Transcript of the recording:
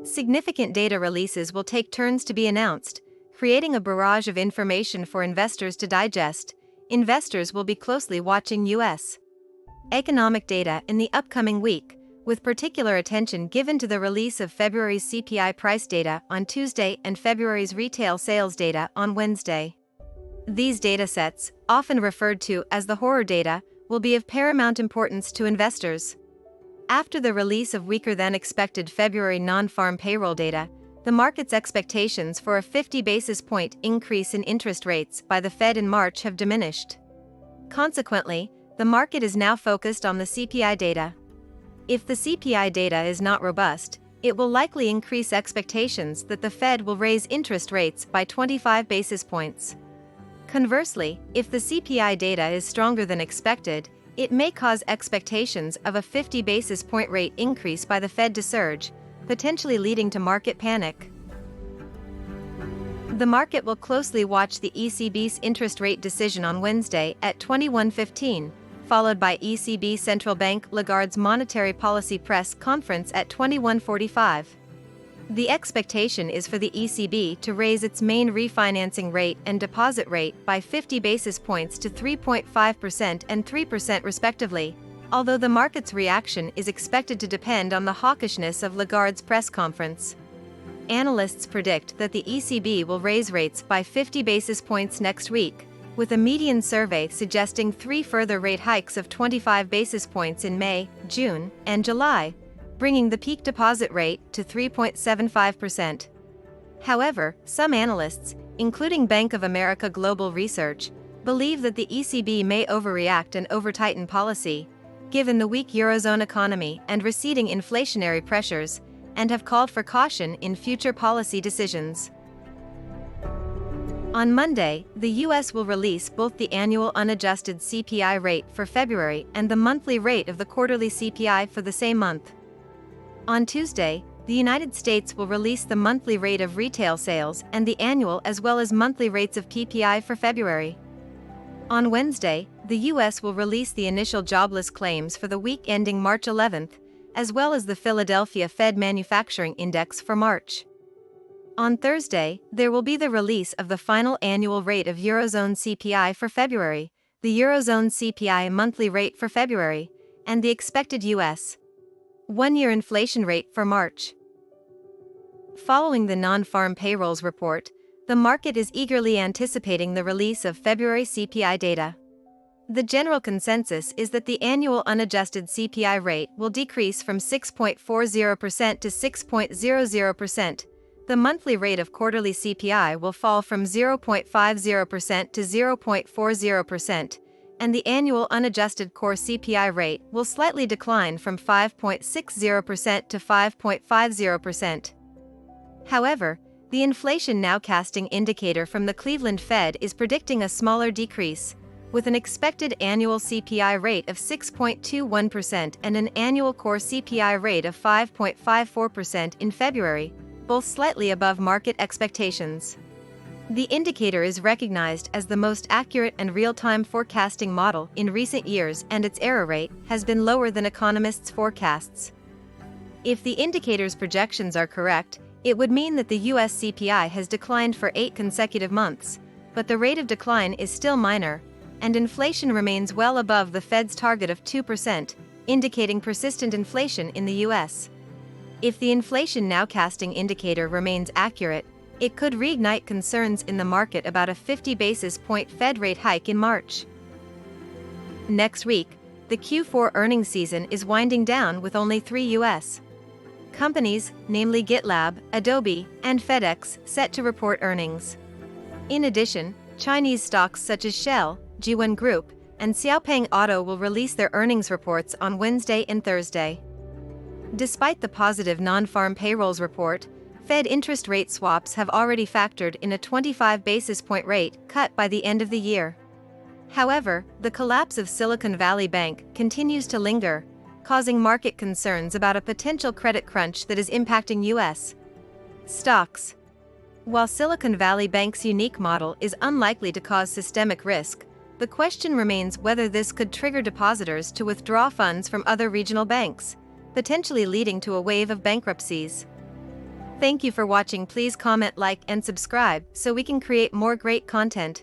Significant data releases will take turns to be announced, creating a barrage of information for investors to digest. Investors will be closely watching U.S. economic data in the upcoming week, with particular attention given to the release of February's CPI price data on Tuesday and February's retail sales data on Wednesday. These datasets, often referred to as the horror data, will be of paramount importance to investors. After the release of weaker-than-expected February non-farm payroll data, the market's expectations for a 50 basis point increase in interest rates by the Fed in March have diminished. Consequently, the market is now focused on the CPI data. If the CPI data is not robust, it will likely increase expectations that the Fed will raise interest rates by 25 basis points. Conversely, if the CPI data is stronger than expected, it may cause expectations of a 50 basis point rate increase by the Fed to surge, potentially leading to market panic. The market will closely watch the ECB's interest rate decision on Wednesday at 21:15, followed by ECB Central Bank Lagarde's monetary policy press conference at 21:45. The expectation is for the ECB to raise its main refinancing rate and deposit rate by 50 basis points to 3.5% and 3% respectively, although the market's reaction is expected to depend on the hawkishness of Lagarde's press conference. Analysts predict that the ECB will raise rates by 50 basis points next week, with a median survey suggesting 3 further rate hikes of 25 basis points in May, June, and July, bringing the peak deposit rate to 3.75%. However, some analysts, including Bank of America Global Research, believe that the ECB may overreact and over-tighten policy, given the weak Eurozone economy and receding inflationary pressures, and have called for caution in future policy decisions. On Monday, the U.S. will release both the annual unadjusted CPI rate for February and the monthly rate of the quarterly CPI for the same month. On Tuesday, the United States will release the monthly rate of retail sales and the annual as well as monthly rates of PPI for February. On Wednesday, the U.S. will release the initial jobless claims for the week ending March 11th, as well as the Philadelphia Fed Manufacturing Index for March. On Thursday, there will be the release of the final annual rate of Eurozone CPI for February, the Eurozone CPI monthly rate for February, and the expected U.S. one-year inflation rate for March. Following the non-farm payrolls report, the market is eagerly anticipating the release of February CPI data. The general consensus is that the annual unadjusted CPI rate will decrease from 6.40% to 6.00%. The monthly rate of quarterly CPI will fall from 0.50% to 0.40%, and the annual unadjusted core CPI rate will slightly decline from 5.60% to 5.50%. However, the inflation nowcasting indicator from the Cleveland Fed is predicting a smaller decrease, with an expected annual CPI rate of 6.21% and an annual core CPI rate of 5.54% in February, both slightly above market expectations. The indicator is recognized as the most accurate and real-time forecasting model in recent years, and its error rate has been lower than economists' forecasts. If the indicator's projections are correct, it would mean that the U.S. CPI has declined for 8 consecutive months, but the rate of decline is still minor, and inflation remains well above the Fed's target of 2%, indicating persistent inflation in the U.S. If the inflation nowcasting indicator remains accurate, it could reignite concerns in the market about a 50 basis point Fed rate hike in March. Next week, the Q4 earnings season is winding down with only 3 U.S. companies, namely GitLab, Adobe, and FedEx, set to report earnings. In addition, Chinese stocks such as Shell, Jiwon Group, and Xiaopeng Auto will release their earnings reports on Wednesday and Thursday. Despite the positive non-farm payrolls report, Fed interest rate swaps have already factored in a 25 basis point rate cut by the end of the year. However, the collapse of Silicon Valley Bank continues to linger, causing market concerns about a potential credit crunch that is impacting U.S. stocks. While Silicon Valley Bank's unique model is unlikely to cause systemic risk, the question remains whether this could trigger depositors to withdraw funds from other regional banks, potentially leading to a wave of bankruptcies. Thank you for watching. Please comment, like, and subscribe so we can create more great content.